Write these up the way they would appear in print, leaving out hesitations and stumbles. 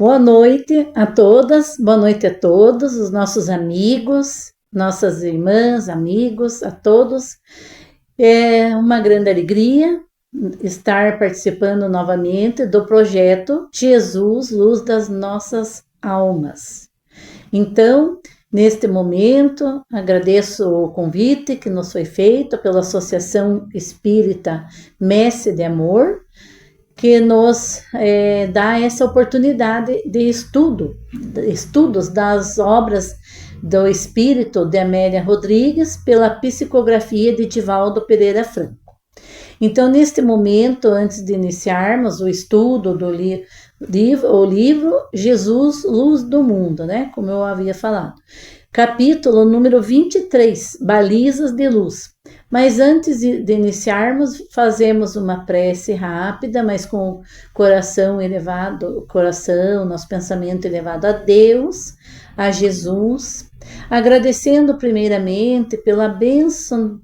Boa noite a todas, boa noite a todos, os nossos amigos, nossas irmãs, amigos, a todos. É uma grande alegria estar participando novamente do projeto Jesus, Luz das Nossas Almas. Então, neste momento, agradeço o convite que nos foi feito pela Associação Espírita Messe de Amor, que nos dá essa oportunidade de estudos das obras do Espírito de Amélia Rodrigues pela psicografia de Divaldo Pereira Franco. Então, neste momento, antes de iniciarmos o estudo do livro Jesus, Luz do Mundo, né? Como eu havia falado. Capítulo número 23, Balizas de Luz. Mas antes de iniciarmos, fazemos uma prece rápida, mas com coração elevado, nosso pensamento elevado a Deus, a Jesus, agradecendo primeiramente pela bênção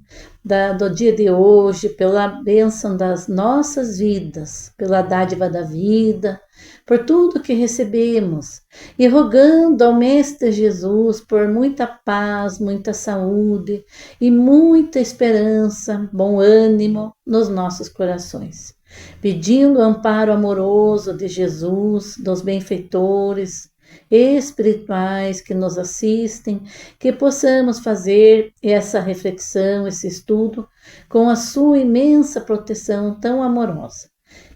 do dia de hoje, pela bênção das nossas vidas, pela dádiva da vida, por tudo que recebemos, e rogando ao Mestre Jesus por muita paz, muita saúde e muita esperança, bom ânimo nos nossos corações. Pedindo o amparo amoroso de Jesus, dos benfeitores espirituais que nos assistem, que possamos fazer essa reflexão, esse estudo, com a sua imensa proteção tão amorosa.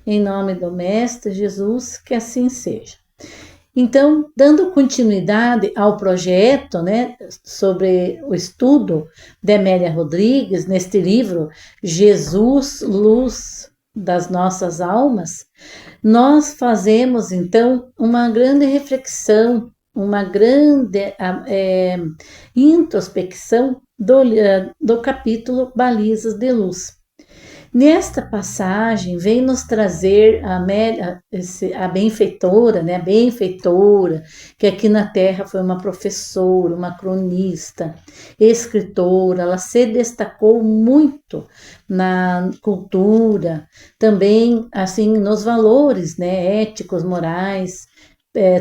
Em nome do Mestre Jesus, que assim seja. Então, dando continuidade ao projeto, né, sobre o estudo de Amélia Rodrigues, neste livro, Jesus, Luz das Nossas Almas, nós fazemos, então, uma grande reflexão, uma grande introspecção do capítulo Balizas de Luz. Nesta passagem, vem nos trazer a benfeitora, né? A benfeitora, que aqui na Terra foi uma professora, uma cronista, escritora, ela se destacou muito na cultura, também, assim, nos valores, né? Éticos, morais,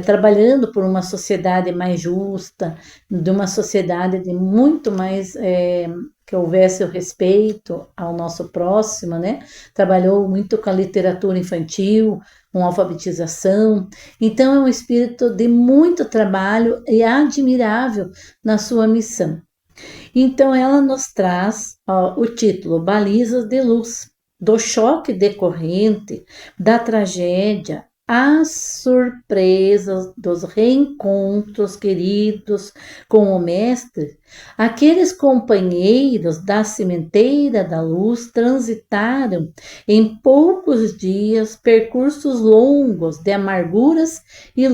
trabalhando por uma sociedade mais justa, de uma sociedade de muito mais... que houvesse o respeito ao nosso próximo, né? Trabalhou muito com a literatura infantil, com alfabetização. Então, é um espírito de muito trabalho e admirável na sua missão. Então, ela nos traz o título Balizas de Luz, do choque decorrente da tragédia, as surpresas dos reencontros queridos com o Mestre, aqueles companheiros da sementeira da luz transitaram em poucos dias percursos longos de amarguras e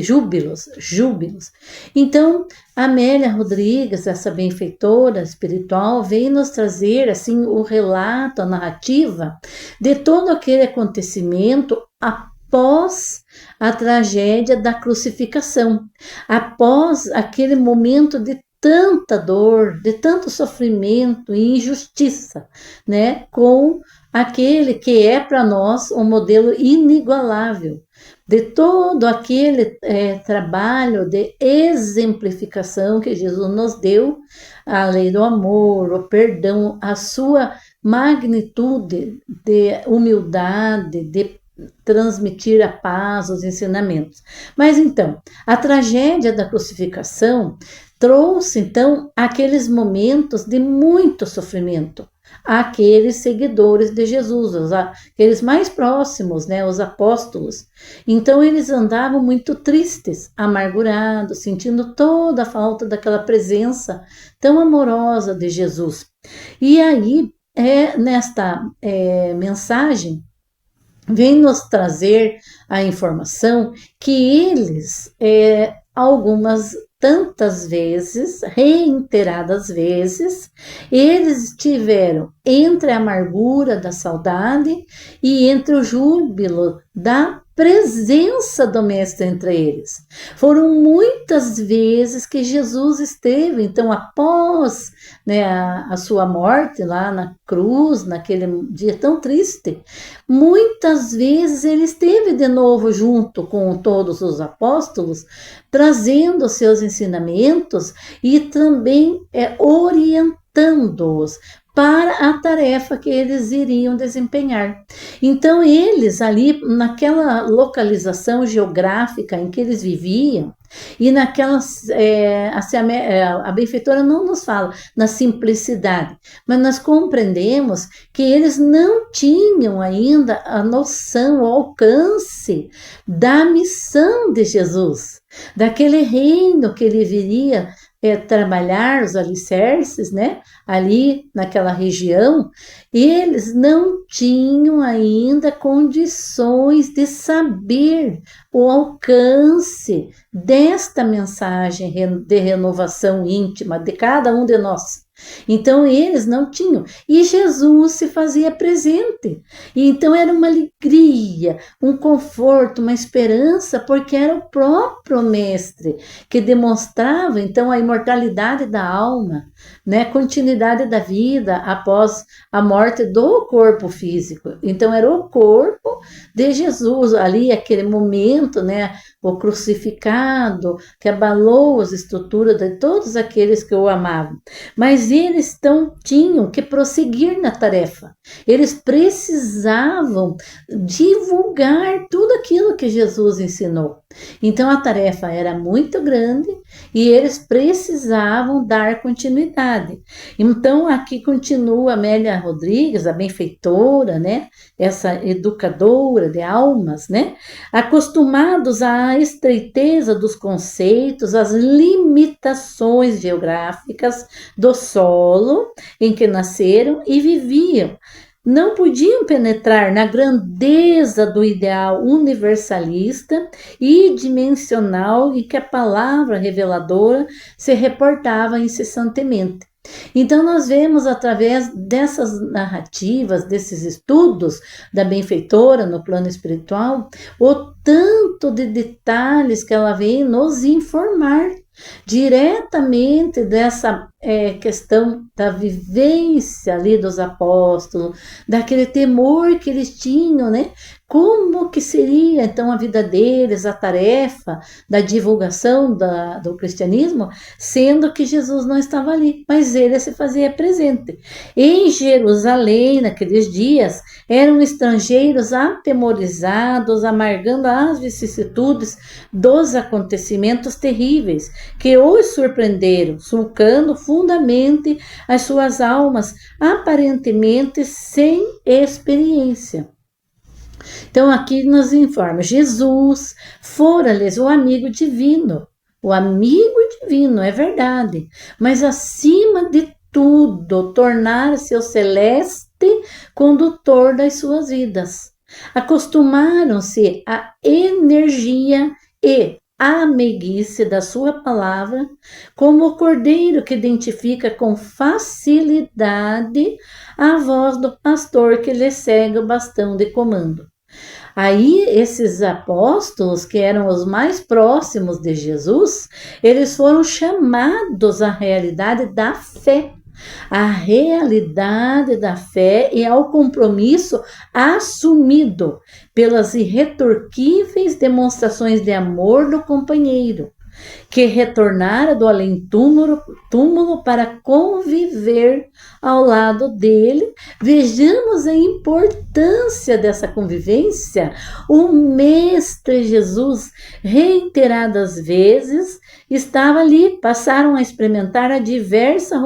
júbilos. Então, Amélia Rodrigues, essa benfeitora espiritual, vem nos trazer assim o relato, a narrativa de todo aquele acontecimento após a tragédia da crucificação, após aquele momento de tanta dor, de tanto sofrimento e injustiça, né, com aquele que é para nós um modelo inigualável, de todo aquele trabalho de exemplificação que Jesus nos deu, a lei do amor, o perdão, a sua magnitude de humildade, de transmitir a paz, os ensinamentos. Mas então, a tragédia da crucificação trouxe então aqueles momentos de muito sofrimento àqueles seguidores de Jesus, aqueles mais próximos, né, os apóstolos. Então eles andavam muito tristes, amargurados, sentindo toda a falta daquela presença tão amorosa de Jesus. E aí, nesta mensagem, vem nos trazer a informação que eles, algumas tantas vezes, reiteradas vezes, eles estiveram entre a amargura da saudade e entre o júbilo da presença do Mestre entre eles. Foram muitas vezes que Jesus esteve, então, após, né, a sua morte lá na cruz, naquele dia tão triste, muitas vezes ele esteve de novo junto com todos os apóstolos, trazendo seus ensinamentos e também orientando-os para a tarefa que eles iriam desempenhar. Então, eles ali, naquela localização geográfica em que eles viviam, e naquelas, a benfeitora não nos fala na simplicidade, mas nós compreendemos que eles não tinham ainda a noção, o alcance da missão de Jesus, daquele reino que ele viria trabalhar, os alicerces, né, ali naquela região. Eles não tinham ainda condições de saber o alcance desta mensagem de renovação íntima de cada um de nós. Então eles não tinham, e Jesus se fazia presente, e então era uma alegria, um conforto, uma esperança, porque era o próprio Mestre que demonstrava então a imortalidade da alma, né, continuidade da vida após a morte do corpo físico. Então era o corpo de Jesus ali, aquele momento, né, o crucificado que abalou as estruturas de todos aqueles que o amavam. Mas eles tinham que prosseguir na tarefa. Eles precisavam divulgar tudo aquilo que Jesus ensinou. Então a tarefa era muito grande e eles precisavam dar continuidade. Então aqui continua Amélia Rodrigues, a benfeitora, né? Essa educadora de almas, né? Acostumados à estreiteza dos conceitos, às limitações geográficas do solo em que nasceram e viviam, não podiam penetrar na grandeza do ideal universalista e dimensional em que a palavra reveladora se reportava incessantemente. Então nós vemos através dessas narrativas, desses estudos da benfeitora no plano espiritual, o tanto de detalhes que ela vem nos informar diretamente dessa questão da vivência ali dos apóstolos, daquele temor que eles tinham, né? Como que seria então a vida deles, a tarefa da divulgação do cristianismo, sendo que Jesus não estava ali, mas ele se fazia presente. Em Jerusalém, naqueles dias, eram estrangeiros atemorizados, amargando as vicissitudes dos acontecimentos terríveis que os surpreenderam, sulcando fundamente as suas almas, aparentemente sem experiência. Então aqui nos informa, Jesus fora-lhes o amigo divino, é verdade, mas acima de tudo, tornar-se o celeste condutor das suas vidas. Acostumaram-se à energia e à meiguice da sua palavra, como o cordeiro que identifica com facilidade a voz do pastor que lhe segue o bastão de comando. Aí esses apóstolos, que eram os mais próximos de Jesus, eles foram chamados à realidade da fé. A realidade da fé e ao compromisso assumido pelas irretorquíveis demonstrações de amor do companheiro, que retornara do além-túmulo para conviver ao lado dele. Vejamos a importância dessa convivência. O Mestre Jesus, reiteradas vezes, estava ali, passaram a experimentar a diversa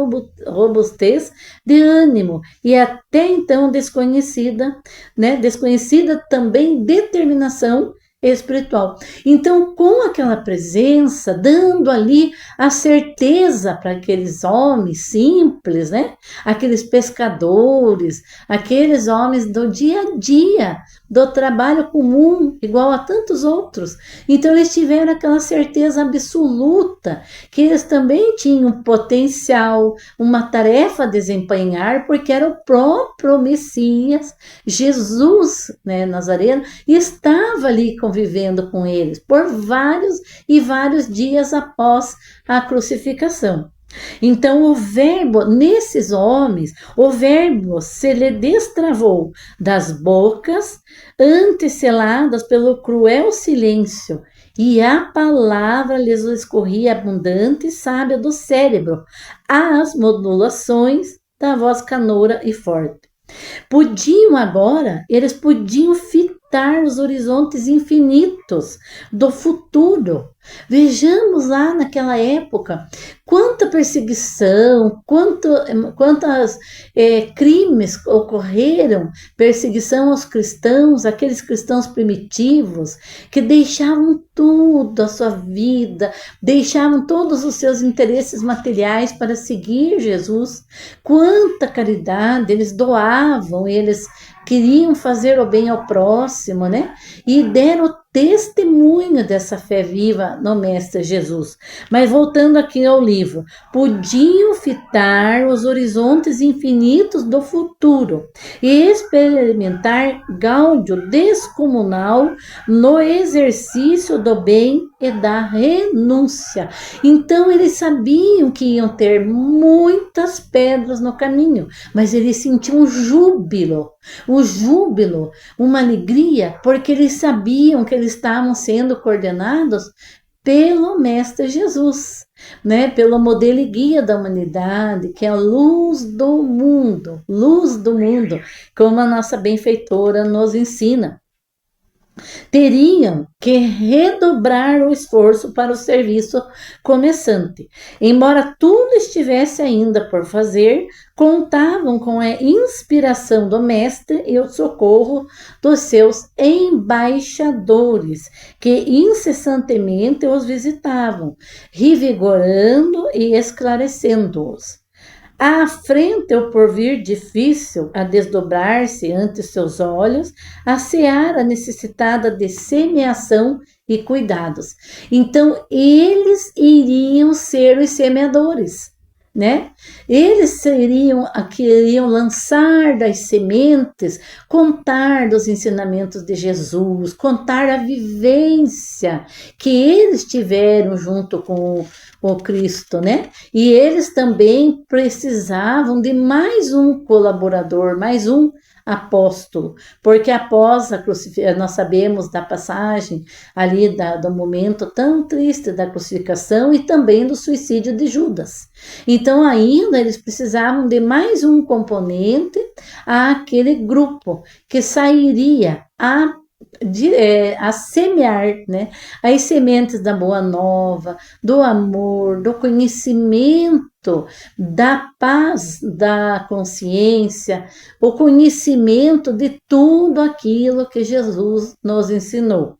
robustez de ânimo e até então desconhecida, né? Desconhecida também determinação espiritual. Então, com aquela presença, dando ali a certeza para aqueles homens simples, né? Aqueles pescadores, aqueles homens do dia a dia, do trabalho comum, igual a tantos outros. Então eles tiveram aquela certeza absoluta que eles também tinham potencial, uma tarefa a desempenhar, porque era o próprio Messias, Jesus, né, Nazareno, e estava ali convivendo com eles por vários e vários dias após a crucificação. Então, o verbo, nesses homens, o verbo se lhe destravou das bocas, anteceladas pelo cruel silêncio, e a palavra lhes escorria abundante e sábia do cérebro, às modulações da voz canoura e forte. Podiam agora, eles podiam fitar os horizontes infinitos do futuro. Vejamos lá naquela época quanta perseguição, quantas crimes ocorreram, perseguição aos cristãos, aqueles cristãos primitivos que deixavam tudo, a sua vida, deixavam todos os seus interesses materiais para seguir Jesus. Quanta caridade, eles doavam, eles queriam fazer o bem ao próximo, né? E deram testemunho dessa fé viva no Mestre Jesus. Mas voltando aqui ao livro, podiam fitar os horizontes infinitos do futuro e experimentar gáudio descomunal no exercício do bem e da renúncia. Então eles sabiam que iam ter muitas pedras no caminho, mas eles sentiam um júbilo, uma alegria, porque eles sabiam que eles estavam sendo coordenados pelo Mestre Jesus, né? Pelo modelo e guia da humanidade, que é a luz do mundo, como a nossa benfeitora nos ensina. Teriam que redobrar o esforço para o serviço começante. Embora tudo estivesse ainda por fazer, contavam com a inspiração do Mestre e o socorro dos seus embaixadores, que incessantemente os visitavam, revigorando e esclarecendo-os. À frente, o porvir difícil a desdobrar-se ante seus olhos, a seara necessitada de semeação e cuidados. Então, eles iriam ser os semeadores, né? Eles iriam lançar das sementes, contar dos ensinamentos de Jesus, contar a vivência que eles tiveram junto com o Cristo, né? E eles também precisavam de mais um colaborador, mais um apóstolo, porque após a crucificação, nós sabemos da passagem ali do momento tão triste da crucificação e também do suicídio de Judas. Então ainda eles precisavam de mais um componente àquele grupo que sairia a semear, né, as sementes da boa nova, do amor, do conhecimento, da paz, da consciência, o conhecimento de tudo aquilo que Jesus nos ensinou.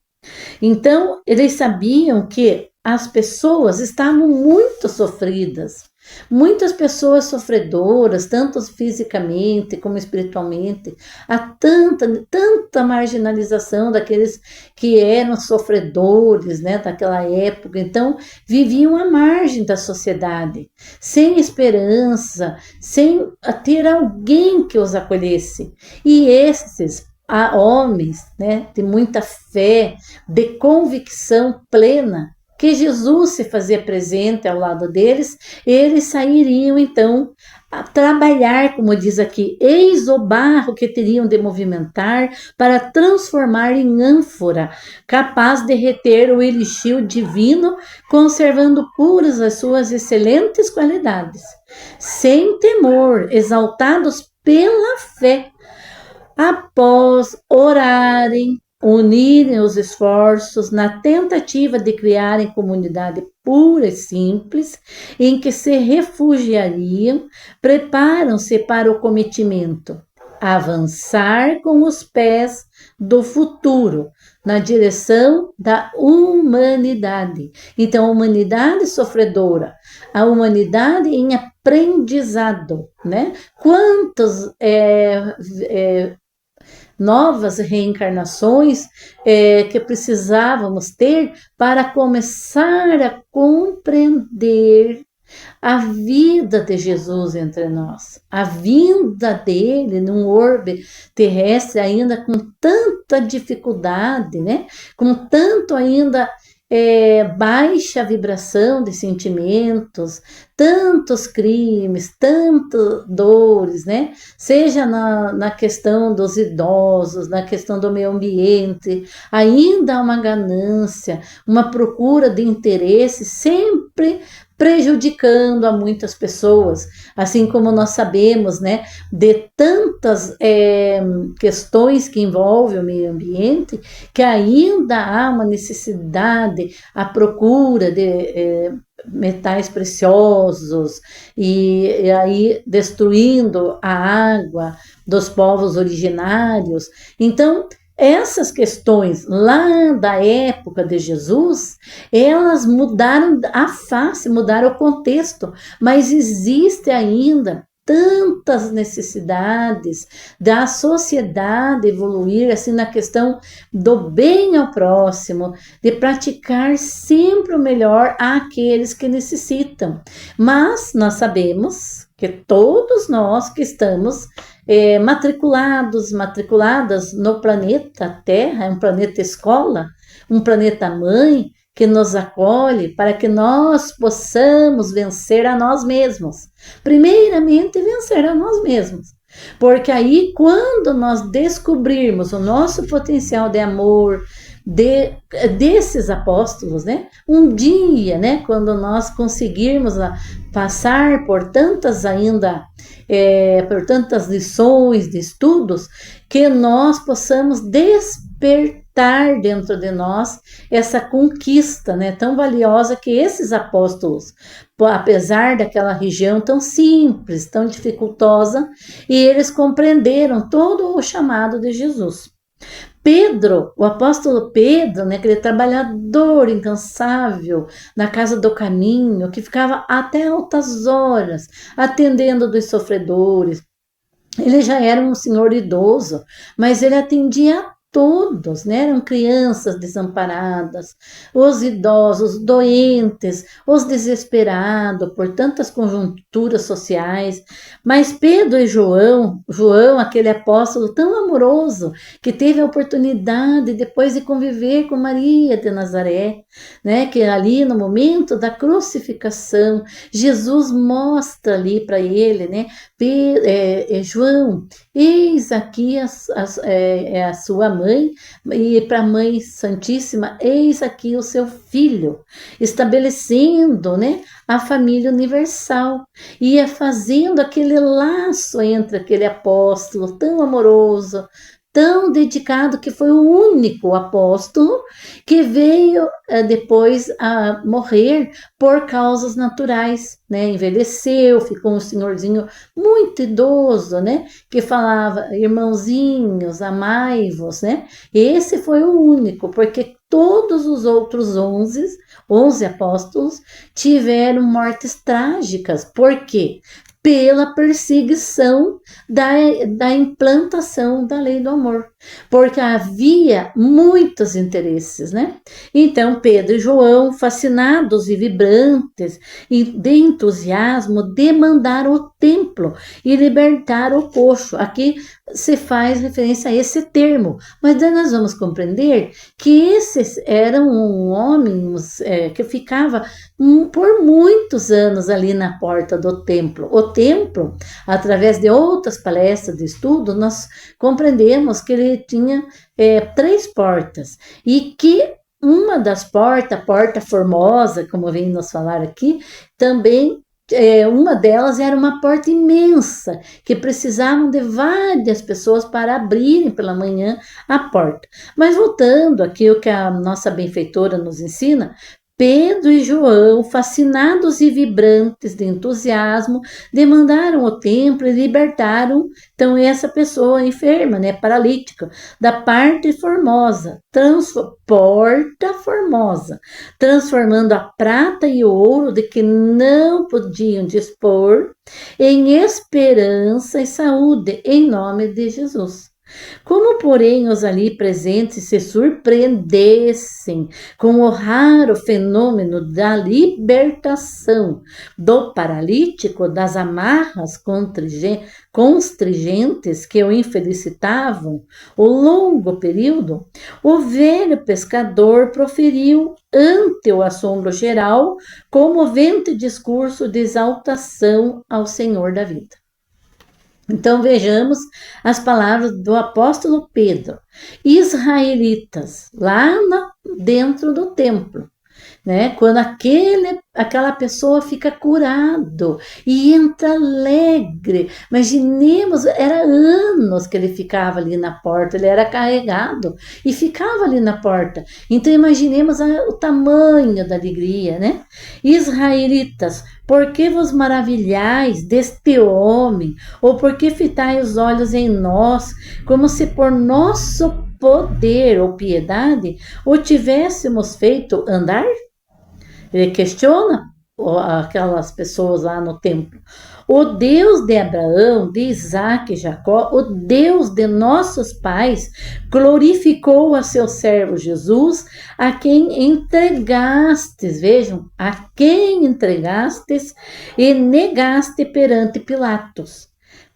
Então, eles sabiam que as pessoas estavam muito sofridas, muitas pessoas sofredoras, tanto fisicamente como espiritualmente, há tanta marginalização daqueles que eram sofredores, né, daquela época. Então, viviam à margem da sociedade, sem esperança, sem ter alguém que os acolhesse. E esses homens, né, de muita fé, de convicção plena, que Jesus se fazia presente ao lado deles, eles sairiam então a trabalhar, como diz aqui, eis o barro que teriam de movimentar para transformar em ânfora, capaz de reter o elixir divino, conservando puras as suas excelentes qualidades. Sem temor, exaltados pela fé, após orarem, unirem os esforços na tentativa de criarem comunidade pura e simples, em que se refugiariam, preparam-se para o cometimento, avançar com os pés do futuro, na direção da humanidade. Então, a humanidade sofredora, a humanidade em aprendizado, né? Quantos novas reencarnações que precisávamos ter para começar a compreender a vida de Jesus entre nós, a vinda dele num orbe terrestre ainda com tanta dificuldade, né? Com tanto ainda baixa vibração de sentimentos, tantos crimes, tantas dores, né? Seja na questão dos idosos, na questão do meio ambiente, ainda há uma ganância, uma procura de interesse sempre prejudicando a muitas pessoas, assim como nós sabemos, né, de tantas questões que envolvem o meio ambiente, que ainda há uma necessidade, a procura de metais preciosos e aí destruindo a água dos povos originários. Então, essas questões lá da época de Jesus, elas mudaram a face, mudaram o contexto, mas existe ainda tantas necessidades da sociedade evoluir assim na questão do bem ao próximo, de praticar sempre o melhor àqueles que necessitam. Mas nós sabemos que todos nós que estamos matriculadas no planeta Terra, é um planeta escola, um planeta mãe, que nos acolhe para que nós possamos vencer a nós mesmos. Primeiramente, vencer a nós mesmos. Porque aí, quando nós descobrirmos o nosso potencial de amor, desses apóstolos, né? Um dia, né? Quando nós conseguirmos passar por tantas ainda, por tantas lições de estudos, que nós possamos despertar dentro de nós essa conquista, né, tão valiosa que esses apóstolos, apesar daquela região tão simples, tão dificultosa, e eles compreenderam todo o chamado de Jesus. Pedro, o apóstolo Pedro, né, aquele trabalhador incansável na casa do caminho, que ficava até altas horas atendendo dos sofredores. Ele já era um senhor idoso, mas ele atendia a todos, né? Eram crianças desamparadas, os idosos, doentes, os desesperados por tantas conjunturas sociais. Mas Pedro e João, aquele apóstolo tão amoroso, que teve a oportunidade depois de conviver com Maria de Nazaré, né? Que ali no momento da crucificação, Jesus mostra ali para ele, né? João, eis aqui a sua mãe, e para a Mãe Santíssima, eis aqui o seu filho, estabelecendo, né, a família universal, ia fazendo aquele laço entre aquele apóstolo tão amoroso, tão dedicado, que foi o único apóstolo que veio depois a morrer por causas naturais, né? Envelheceu, ficou um senhorzinho muito idoso, né? Que falava, irmãozinhos, amai-vos, né? Esse foi o único, porque todos os outros 11 apóstolos tiveram mortes trágicas. Por quê? Pela perseguição da implantação da lei do amor, porque havia muitos interesses, né? Então, Pedro e João, fascinados e vibrantes e de entusiasmo, demandaram o templo e libertaram o coxo. Aqui se faz referência a esse termo, mas daí nós vamos compreender que esses eram homens que ficavam por muitos anos ali na porta do templo. O templo, através de outras palestras de estudo, nós compreendemos que ele tinha 3 portas e que uma das portas, a Porta Formosa, como vem nos falar aqui, também uma delas era uma porta imensa, que precisavam de várias pessoas para abrirem pela manhã a porta. Mas voltando aqui o que a nossa benfeitora nos ensina, Pedro e João, fascinados e vibrantes de entusiasmo, demandaram o templo e libertaram, então, essa pessoa enferma, né, paralítica, da parte formosa, porta formosa, transformando a prata e o ouro de que não podiam dispor em esperança e saúde, em nome de Jesus. Como, porém, os ali presentes se surpreendessem com o raro fenômeno da libertação do paralítico das amarras constringentes que o infelicitavam o longo período, o velho pescador proferiu ante o assombro geral comovente discurso de exaltação ao Senhor da vida. Então vejamos as palavras do apóstolo Pedro. Israelitas, dentro do templo, né? Quando aquela pessoa fica curado e entra alegre. Imaginemos, era anos que ele ficava ali na porta, ele era carregado e ficava ali na porta. Então imaginemos o tamanho da alegria, né? Israelitas, por que vos maravilhais deste homem? Ou por que fitai os olhos em nós, como se por nosso poder ou piedade o tivéssemos feito andar? Ele questiona aquelas pessoas lá no templo. O Deus de Abraão, de Isaac e Jacó, o Deus de nossos pais, glorificou a seu servo Jesus, a quem entregastes, vejam, a quem entregastes e negaste perante Pilatos,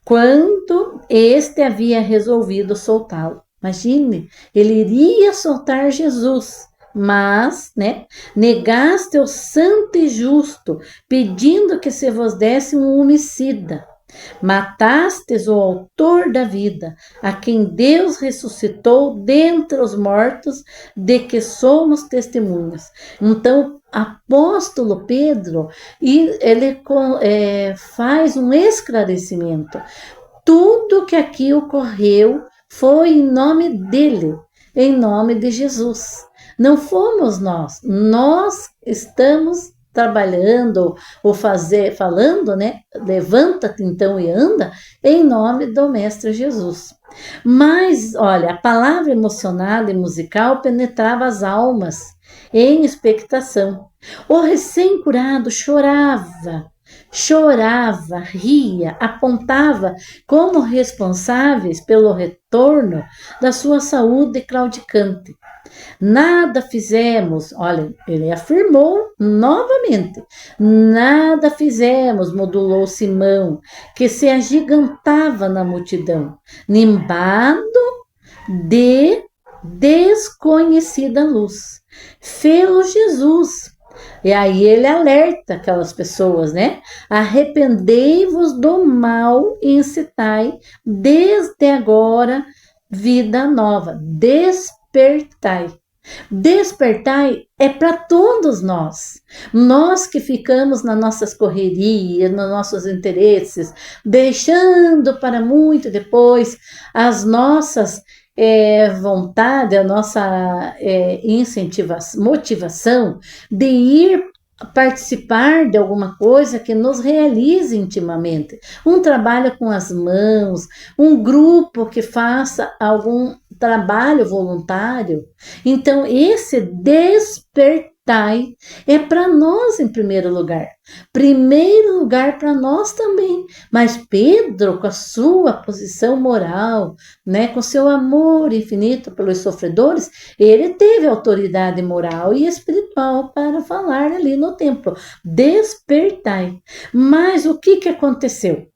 quando este havia resolvido soltá-lo. Imagine, ele iria soltar Jesus, mas, negaste o santo e justo, pedindo que se vos desse um homicida. Matastes o autor da vida, a quem Deus ressuscitou dentre os mortos, de que somos testemunhas. Então, apóstolo Pedro, ele faz um esclarecimento. Tudo que aqui ocorreu foi em nome dele, em nome de Jesus. Não fomos nós estamos trabalhando ou falando, levanta-te então e anda, em nome do Mestre Jesus. Mas, olha, a palavra emocionada e musical penetrava as almas em expectação. O recém-curado chorava, ria, apontava como responsáveis pelo retorno da sua saúde claudicante. Nada fizemos, olha, ele afirmou novamente, nada fizemos, modulou Simão, que se agigantava na multidão, nimbado de desconhecida luz. Fê-lo Jesus. E aí ele alerta aquelas pessoas, Arrependei-vos do mal e incitai desde agora vida nova. Despertai. Despertai é para todos nós. Nós que ficamos nas nossas correrias, nos nossos interesses, deixando para muito depois as nossas vontade, a nossa motivação de ir participar de alguma coisa que nos realize intimamente. Um trabalho com as mãos, um grupo que faça algum trabalho voluntário. Então, esse despertai é para nós em primeiro lugar. Primeiro lugar para nós também. Mas Pedro, com a sua posição moral, com seu amor infinito pelos sofredores, ele teve autoridade moral e espiritual para falar ali no templo. Despertai. Mas o que aconteceu?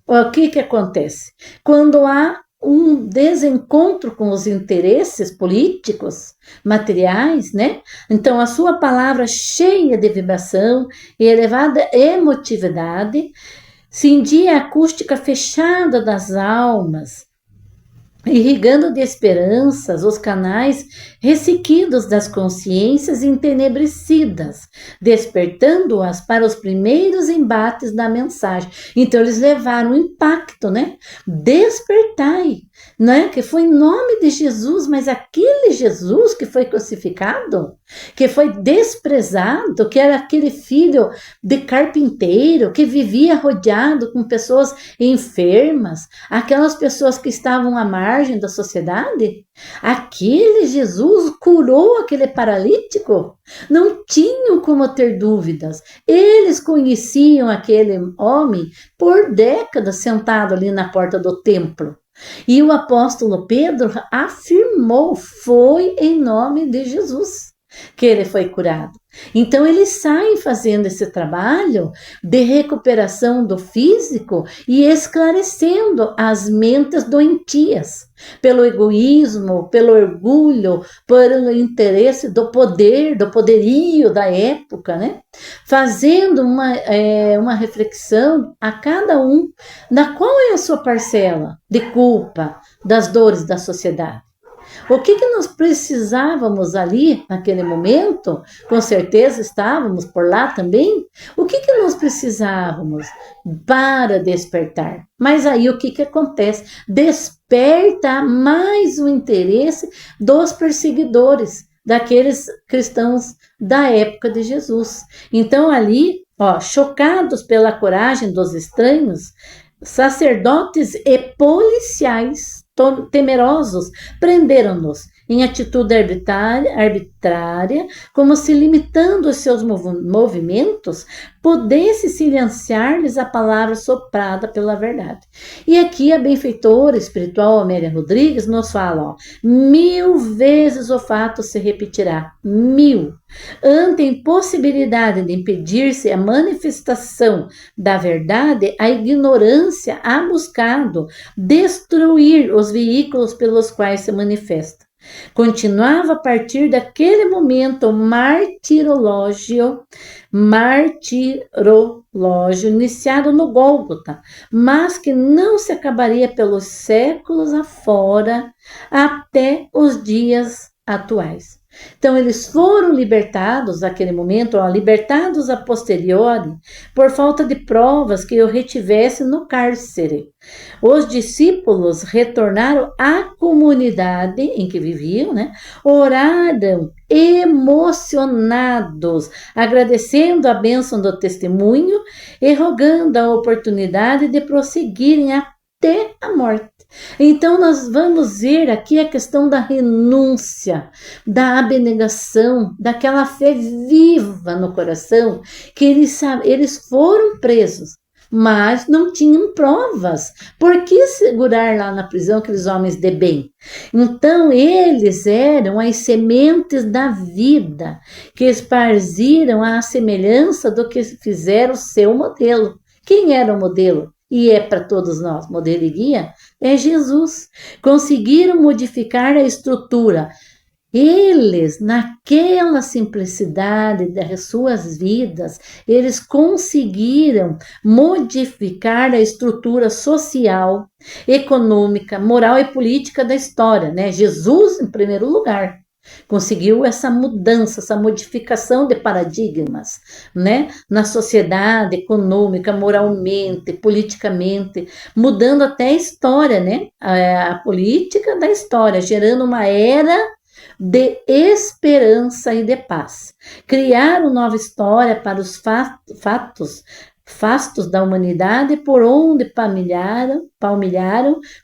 O que acontece? Quando há um desencontro com os interesses políticos, materiais, Então, a sua palavra cheia de vibração e elevada emotividade, cindia a acústica fechada das almas, irrigando de esperanças os canais ressequidos das consciências entenebrecidas, despertando-as para os primeiros embates da mensagem. Então, eles levaram um impacto, Despertai, que foi em nome de Jesus, mas aquele Jesus que foi crucificado, que foi desprezado, que era aquele filho de carpinteiro, que vivia rodeado com pessoas enfermas, aquelas pessoas que estavam à margem da sociedade, aquele Jesus curou aquele paralítico. Não tinham como ter dúvidas. Eles conheciam aquele homem por décadas sentado ali na porta do templo. E o apóstolo Pedro afirmou: foi em nome de Jesus que ele foi curado. Então eles saem fazendo esse trabalho de recuperação do físico e esclarecendo as mentes doentias pelo egoísmo, pelo orgulho, pelo interesse do poder, do poderio da época, né? Fazendo uma reflexão a cada um da qual é a sua parcela de culpa das dores da sociedade. O que nós precisávamos ali, naquele momento? Com certeza estávamos por lá também. O que nós precisávamos para despertar? Mas aí o que acontece? Desperta mais o interesse dos perseguidores, daqueles cristãos da época de Jesus. Então ali, chocados pela coragem dos estranhos, sacerdotes e policiais temerosos prenderam-nos em atitude arbitrária, como se limitando os seus movimentos, pudesse silenciar-lhes a palavra soprada pela verdade. E aqui a benfeitora espiritual Amélia Rodrigues nos fala, 1000 vezes o fato se repetirá, 1000. Ante a impossibilidade de impedir-se a manifestação da verdade, a ignorância ha buscado destruir os veículos pelos quais se manifesta. Continuava a partir daquele momento o martirológio iniciado no Gólgota, mas que não se acabaria pelos séculos afora até os dias atuais. Então, eles foram libertados naquele momento, libertados a posteriori, por falta de provas que o retivesse no cárcere. Os discípulos retornaram à comunidade em que viviam, né? Oraram emocionados, agradecendo a bênção do testemunho e rogando a oportunidade de prosseguirem até a morte. Então, nós vamos ver aqui a questão da renúncia, da abnegação, daquela fé viva no coração, que eles foram presos, mas não tinham provas. Por que segurar lá na prisão aqueles homens de bem? Então, eles eram as sementes da vida, que esparziram a semelhança do que fizeram o seu modelo. Quem era o modelo? E é para todos nós, modelo e guia, é Jesus. Conseguiram modificar a estrutura. Eles, naquela simplicidade das suas vidas, eles conseguiram modificar a estrutura social, econômica, moral e política da história, né? Jesus, em primeiro lugar, conseguiu essa mudança, essa modificação de paradigmas, né? Na sociedade econômica, moralmente, politicamente, mudando até a história, né? A política da história, gerando uma era de esperança e de paz. Criaram nova história para os fastos da humanidade, por onde palmilharam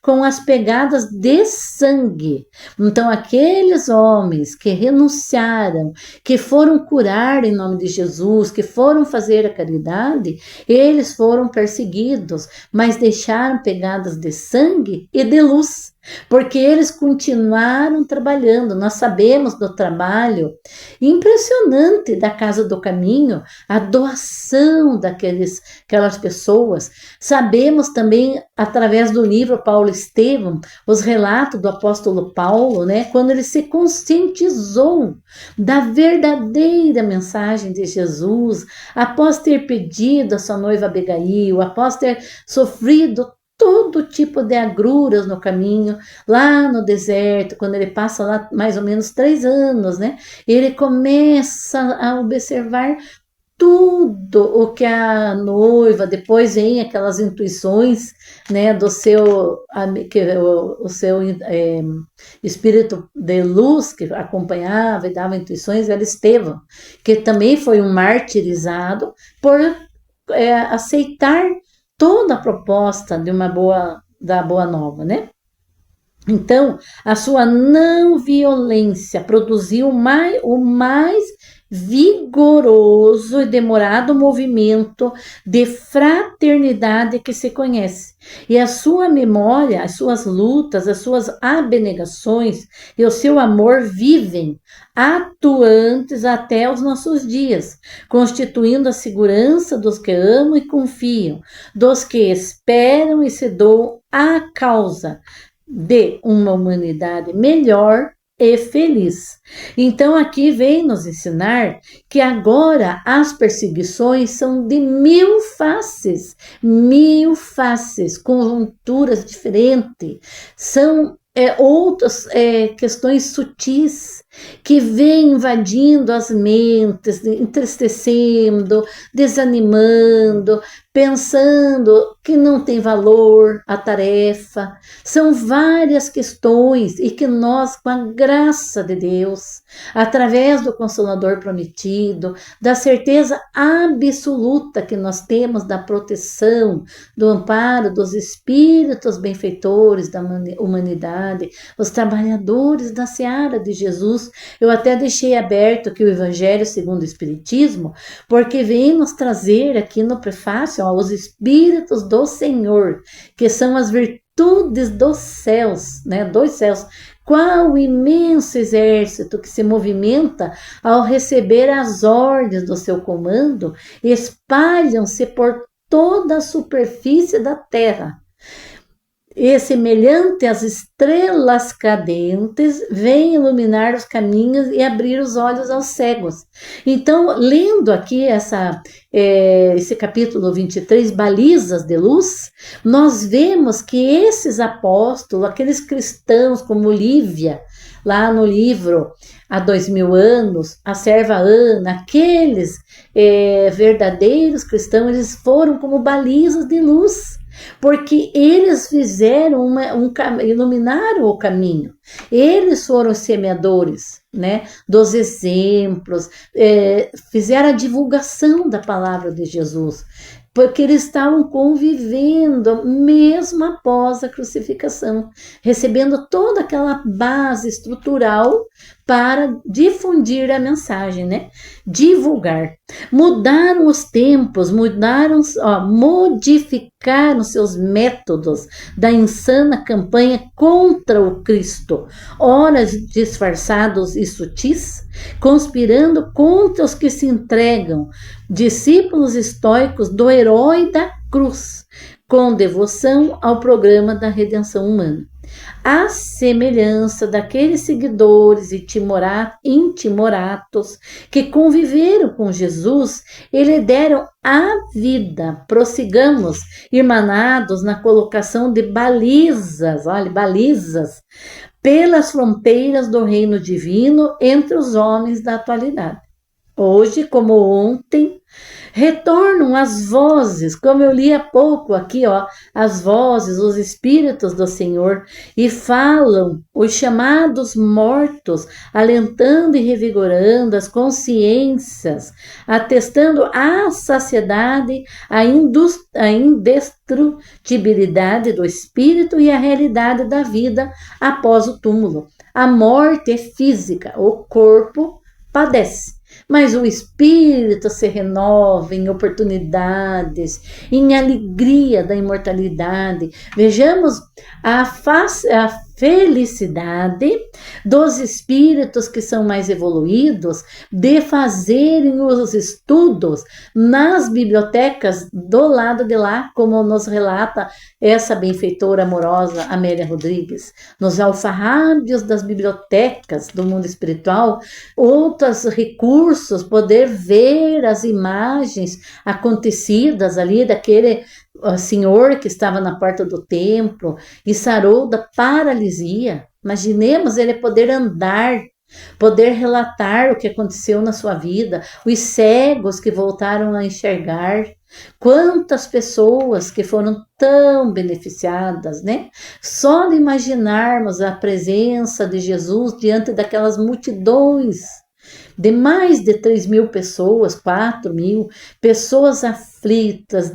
com as pegadas de sangue. Então, aqueles homens que renunciaram, que foram curar em nome de Jesus, que foram fazer a caridade, eles foram perseguidos, mas deixaram pegadas de sangue e de luz, porque eles continuaram trabalhando. Nós sabemos do trabalho impressionante da Casa do Caminho, a doação daquelas pessoas. Sabemos também, através do livro Paulo Estevão, os relatos do apóstolo Paulo, né, quando ele se conscientizou da verdadeira mensagem de Jesus, após ter pedido a sua noiva Abigail, após ter sofrido todo tipo de agruras no caminho, lá no deserto, quando ele passa lá mais ou menos 3 anos, né? Ele começa a observar tudo o que a noiva, depois vem aquelas intuições, né, do seu, o seu espírito de luz que acompanhava e dava intuições, era Estevão, que também foi um martirizado por aceitar toda a proposta da Boa Nova, né? Então, a sua não violência produziu o mais vigoroso e demorado movimento de fraternidade que se conhece. E a sua memória, as suas lutas, as suas abnegações e o seu amor vivem, atuantes até os nossos dias, constituindo a segurança dos que amam e confiam, dos que esperam e se doam à causa de uma humanidade melhor e feliz. Então aqui vem nos ensinar que agora as perseguições são de mil faces, conjunturas diferentes, são outras questões sutis que vêm invadindo as mentes, entristecendo, desanimando, pensando que não tem valor a tarefa. São várias questões e que nós, com a graça de Deus, através do Consolador prometido, da certeza absoluta que nós temos da proteção, do amparo dos espíritos benfeitores da humanidade, os trabalhadores da seara de Jesus. Eu até deixei aberto aqui o Evangelho segundo o Espiritismo, porque vem nos trazer aqui no prefácio os espíritos do Senhor, que são as virtudes dos céus, né? Dos céus. Qual imenso exército que se movimenta ao receber as ordens do seu comando, espalham-se por toda a superfície da terra. E semelhante às estrelas cadentes, vem iluminar os caminhos e abrir os olhos aos cegos. Então, lendo aqui esse capítulo 23, Balizas de Luz, nós vemos que esses apóstolos, aqueles cristãos como Lívia, lá no livro Há 2000 anos, a serva Ana, aqueles verdadeiros cristãos, eles foram como balizas de luz, porque eles fizeram iluminaram o caminho, eles foram os semeadores, né, dos exemplos, fizeram a divulgação da palavra de Jesus, porque eles estavam convivendo mesmo após a crucificação, recebendo toda aquela base estrutural para difundir a mensagem, né? Divulgar. Mudaram os tempos, modificaram seus métodos da insana campanha contra o Cristo, ora disfarçados e sutis, conspirando contra os que se entregam, discípulos estoicos do herói da cruz, com devoção ao programa da redenção humana. À semelhança daqueles seguidores e intimoratos que conviveram com Jesus, eles deram a vida. Prossigamos, irmanados na colocação de balizas, olha, balizas, pelas fronteiras do reino divino entre os homens da atualidade. Hoje, como ontem, retornam as vozes, como eu li há pouco aqui, as vozes, os espíritos do Senhor, e falam os chamados mortos, alentando e revigorando as consciências, atestando a saciedade, a indestrutibilidade do espírito e a realidade da vida após o túmulo. A morte é física, o corpo padece, mas o espírito se renova em oportunidades, em alegria da imortalidade. Vejamos a felicidade dos espíritos que são mais evoluídos de fazerem os estudos nas bibliotecas do lado de lá, como nos relata essa benfeitora amorosa Amélia Rodrigues, nos alfarrábios das bibliotecas do mundo espiritual, outros recursos, poder ver as imagens acontecidas ali daquele senhor que estava na porta do templo e sarou da paralisia. Imaginemos ele poder andar, poder relatar o que aconteceu na sua vida, os cegos que voltaram a enxergar, quantas pessoas que foram tão beneficiadas, né? Só de imaginarmos a presença de Jesus diante daquelas multidões, de mais de 3.000 pessoas, 4.000 pessoas aflitas,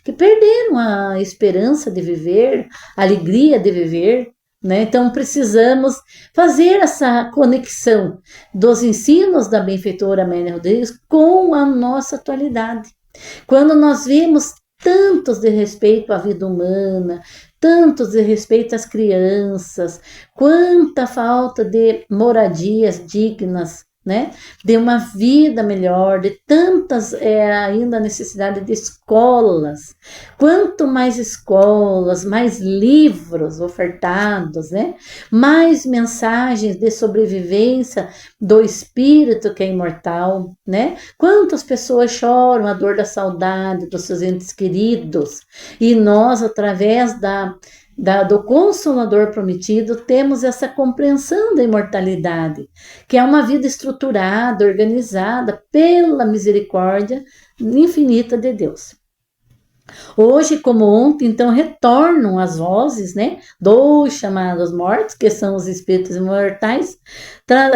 que perderam a esperança de viver, a alegria de viver, né? Então precisamos fazer essa conexão dos ensinos da benfeitora Amélia Rodrigues com a nossa atualidade. Quando nós vemos tantos de respeito à vida humana, tantos de respeito às crianças, quanta falta de moradias dignas, né? De uma vida melhor, de tantas ainda necessidade de escolas. Quanto mais escolas, mais livros ofertados, né? Mais mensagens de sobrevivência do espírito que é imortal, né? Quantas pessoas choram a dor da saudade dos seus entes queridos e nós, através do Consolador Prometido, temos essa compreensão da imortalidade, que é uma vida estruturada, organizada pela misericórdia infinita de Deus. Hoje, como ontem, então, retornam as vozes, né, dos chamados mortos, que são os espíritos imortais,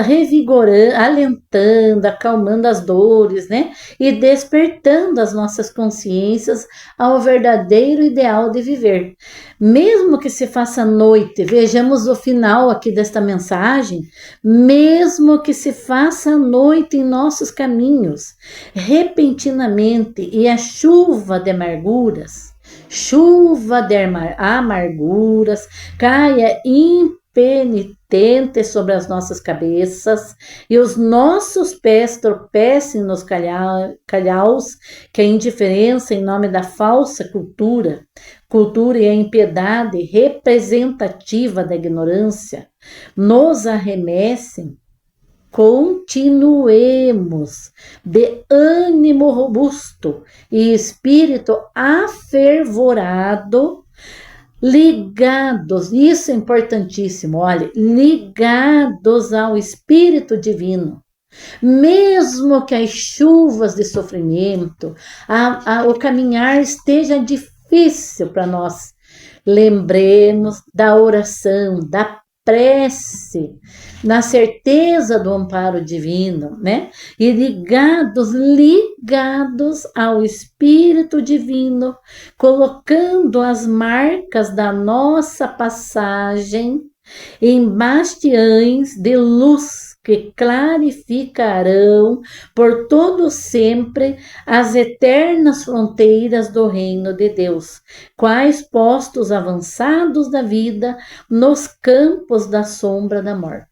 revigorando, alentando, acalmando as dores, né, e despertando as nossas consciências ao verdadeiro ideal de viver. Mesmo que se faça noite, vejamos o final aqui desta mensagem, mesmo que se faça noite em nossos caminhos, repentinamente, e a chuva de amarguras caia impenitente sobre as nossas cabeças e os nossos pés tropecem nos calhaus que a indiferença em nome da falsa cultura e a impiedade representativa da ignorância nos arremessem. Continuemos de ânimo robusto e espírito afervorado, ligados, isso é importantíssimo, olha, ligados ao Espírito Divino. Mesmo que as chuvas de sofrimento, o caminhar esteja difícil para nós, lembremos da oração, da prece, na certeza do amparo divino, né? E ligados ao Espírito Divino, colocando as marcas da nossa passagem em bastiões de luz que clarificarão por todo sempre as eternas fronteiras do reino de Deus, quais postos avançados da vida nos campos da sombra da morte.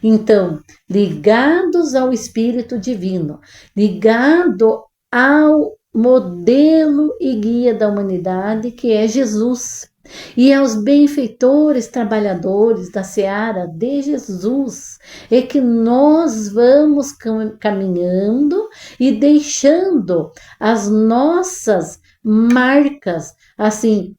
Então, ligados ao Espírito Divino, ligado ao modelo e guia da humanidade que é Jesus, e aos benfeitores trabalhadores da seara de Jesus, é que nós vamos caminhando e deixando as nossas marcas, assim,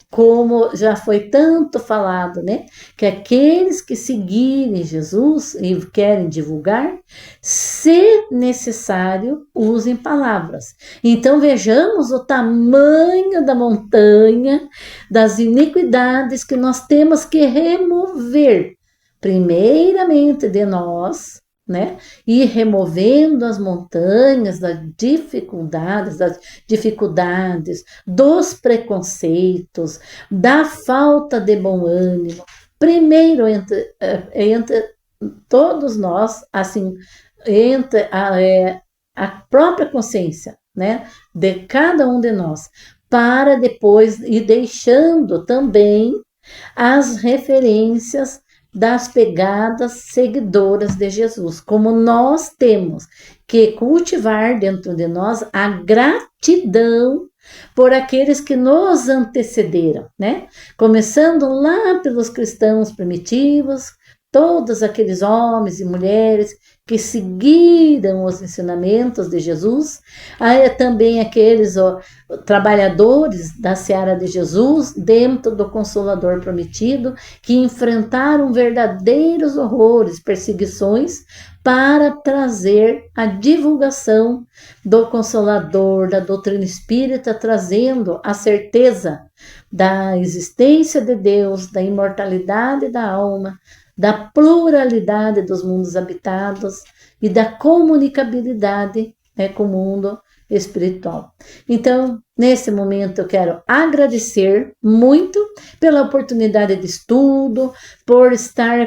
como já foi tanto falado, né? Que aqueles que seguirem Jesus e querem divulgar, se necessário, usem palavras. Então vejamos o tamanho da montanha, das iniquidades que nós temos que remover, primeiramente de nós, né? E removendo as montanhas das dificuldades, dos preconceitos, da falta de bom ânimo. Primeiro entre todos nós, assim, entre a própria consciência, né? De cada um de nós, para depois ir deixando também as referências das pegadas seguidoras de Jesus, como nós temos que cultivar dentro de nós a gratidão por aqueles que nos antecederam, né? Começando lá pelos cristãos primitivos, todos aqueles homens e mulheres que seguiram os ensinamentos de Jesus, aí também aqueles trabalhadores da seara de Jesus, dentro do Consolador Prometido, que enfrentaram verdadeiros horrores, perseguições, para trazer a divulgação do Consolador, da doutrina espírita, trazendo a certeza da existência de Deus, da imortalidade da alma, da pluralidade dos mundos habitados e da comunicabilidade com o mundo espiritual. Então, nesse momento, eu quero agradecer muito pela oportunidade de estudo, por estar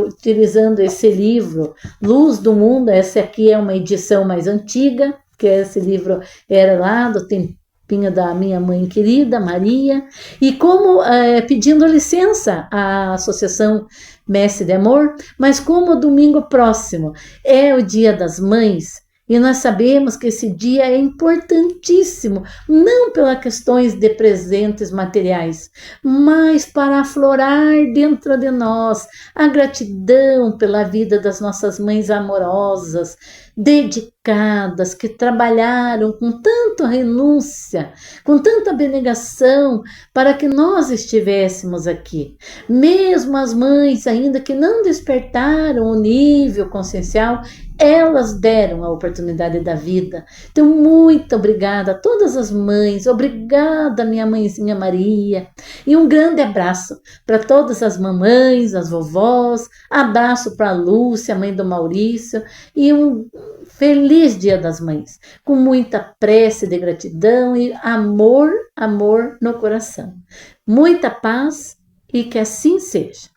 utilizando esse livro, Luz do Mundo. Essa aqui é uma edição mais antiga, que esse livro era lá do tempinho da minha mãe querida, Maria, e como pedindo licença à Associação Mestre de Amor, mas como domingo próximo é o Dia das Mães, e nós sabemos que esse dia é importantíssimo, não pelas questões de presentes materiais, mas para aflorar dentro de nós a gratidão pela vida das nossas mães amorosas, dedicadas, que trabalharam com tanta renúncia, com tanta abnegação, para que nós estivéssemos aqui. Mesmo as mães, ainda que não despertaram o nível consciencial, elas deram a oportunidade da vida. Então, muito obrigada a todas as mães, obrigada minha mãezinha Maria, e um grande abraço para todas as mamães, as vovós, abraço para a Lúcia, mãe do Maurício, e um feliz Dia das Mães, com muita prece de gratidão e amor, amor no coração. Muita paz e que assim seja.